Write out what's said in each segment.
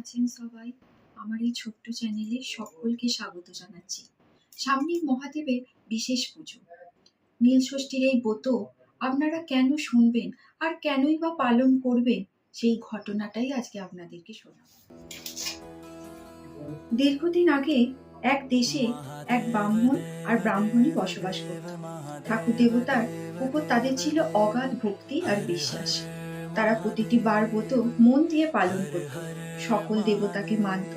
আছেন সবাই? আমার এই ছোট্ট চ্যানেলে সকলকে স্বাগত জানাচ্ছি। সামনেই মহাদেবের বিশেষ পুজো। নীলষষ্ঠীর এই ব্রত আপনারা কেন শুনবেন আর কেনই বা পালন করবেন, সেই ঘটনাটাই আজকে আপনাদেরকে শোনাবো। দীর্ঘদিন আগে এক দেশে এক ব্রাহ্মণ আর ব্রাহ্মণী বসবাস করত। ঠাকুর দেবতার উপর তাদের ছিল অগাধ ভক্তি আর বিশ্বাস। তারা প্রতিটি বার ব্রত মন দিয়ে পালন করত, সকল দেবতাকে মানত।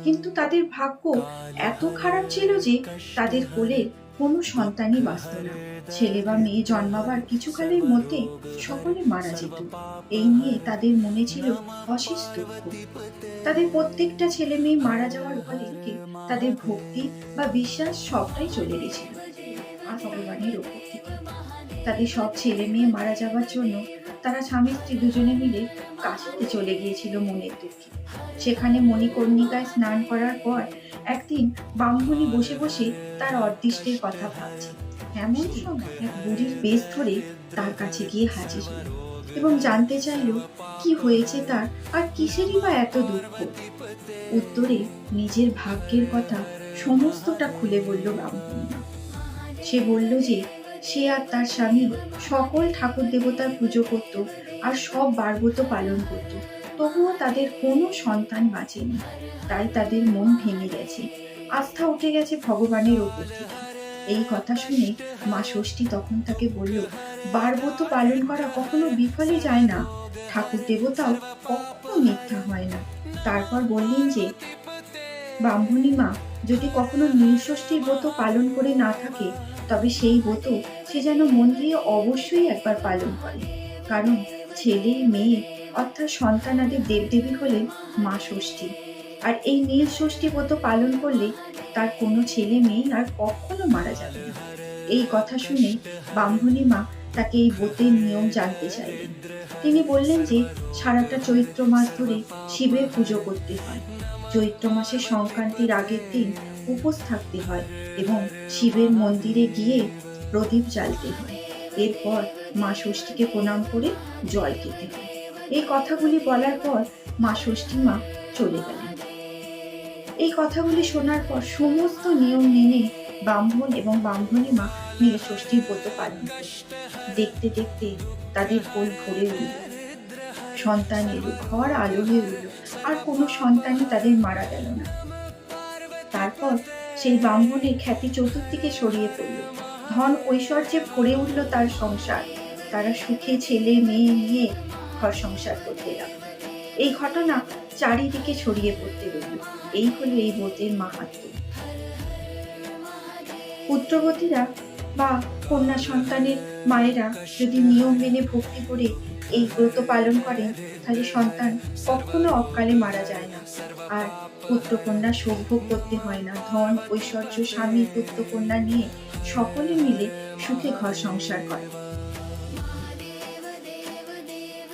কিন্তু তাদের ভাগ্য এত খারাপ ছিল যে তাদের কোলের কোনো সন্তানই বাঁচত না। ছেলে বা মেয়ে জন্মাবার কিছুকালের মধ্যে সকলে মারা যেত। এই নিয়ে তাদের মনে ছিল অশেষ দুঃখ। তাদের প্রত্যেকটা ছেলে মেয়ে মারা যাওয়ার ফলে তাদের ভক্তি বা বিশ্বাস সবটাই চলে গেছিল আর ভগবানের ওপর থেকে। তাদের সব ছেলে মেয়ে মারা যাওয়ার জন্য তারা স্বামী স্ত্রী দুজনে মিলে কাশিতে চলে গিয়েছিল মনের দুঃখে। সেখানে মণিকর্ণিকায় স্নান করার পর একদিন ব্রাহ্মণী বসে বসে তার অদৃষ্টের কথা ভাবছে। এমন সময় এক বুড়ির বেশ ধরে তার কাছে গিয়ে হাজির হল এবং জানতে চাইল কি হয়েছে তার আর কিসেরই বা এত দুঃখ। উত্তরে নিজের ভাগ্যের কথা সমস্তটা খুলে বলল ব্রাহ্মণী। সে বলল যে সে আর তার স্বামী সকল ঠাকুর দেবতার পুজো করত আর সব বারব্রত পালন করত, তবুও তাদের কোনো সন্তান বাঁচেনি। তাই তাদের মন ভেঙে গেছে, আস্থা উঠে গেছে ভগবানের ওপর থেকে। এই কথা শুনে মা ষষ্ঠী তখন তাকে বলল, বারব্রত পালন করা কখনো বিফলে যায় না, ঠাকুর দেবতাও কখনো মিথ্যা হয় না। তারপর বললেন যে ব্রাহ্মণী মা যদি কখনো নীলষষ্ঠীর ব্রত পালন করে না থাকে, তবে সেই ব্রত সে যেন মন দিয়ে অবশ্যই একবার পালন করে। কারণ ছেলে মেয়ে অর্থাৎ সন্তানাদের দেবদেবী হলেন মা ষষ্ঠী। আর এই নীলষষ্ঠী ব্রত পালন করলে তার কোনো ছেলে মেয়ে আর কখনো মারা যাবে না। এই কথা শুনে ব্রাহ্মণী মা তাকে এই ব্রতের নিয়ম জানতে চাইলেন। তিনি বললেন যে সারাটা চৈত্র মাস ধরে শিবের পুজো করতে হয়। চৈত্র মাসের সংক্রান্তির আগের দিন উপোস থাকতে হয় এবং শিবের মন্দিরে গিয়ে প্রদীপ জ্বালতে হয়। এরপর মা ষষ্ঠীকে প্রণাম করে জল খেতে হয়। এই কথাগুলি বলার পর মা ষষ্ঠী মা চলে গেলেন। এই কথাগুলি শোনার পর সমস্ত নিয়ম মেনে ব্রাহ্মণ এবং ব্রাহ্মণী মা নীলষষ্ঠীর ব্রত পালন করলেন। দেখতে দেখতে তাদের কোল ভরে উঠল, সন্তান এলো, ঘর আলো হয়ে উঠল, আর কোনো সন্তানই তাদের মারা গেল না। তারপর সেই ব্রাহ্মণের খ্যাতি চতুর্দিকে ছড়িয়ে পড়ল, ধন ঐশ্বর্যে ভরে উঠল তার সংসার। তারা সুখে ছেলে মেয়ে নিয়ে ঘর সংসার করতে লাগলো। এই ঘটনা চারিদিকে ছড়িয়ে পড়তে রইল। এই হলো এই ব্রতের মাহাত্ম্য। পুত্রবতীরা বা কন্যা সন্তানের মায়েরা যদি নিয়ম মেনে ভক্তি করে এই ব্রত পালন করেন, তাহলে সন্তান কখনো অকালে মারা যায় না আর পুত্রকন্যা শোক ভোগ করতে হয় না। ধন ঐশ্বর্য স্বামী পুত্রকন্যা নিয়ে সকলে মিলে সুখে ঘর সংসার করে।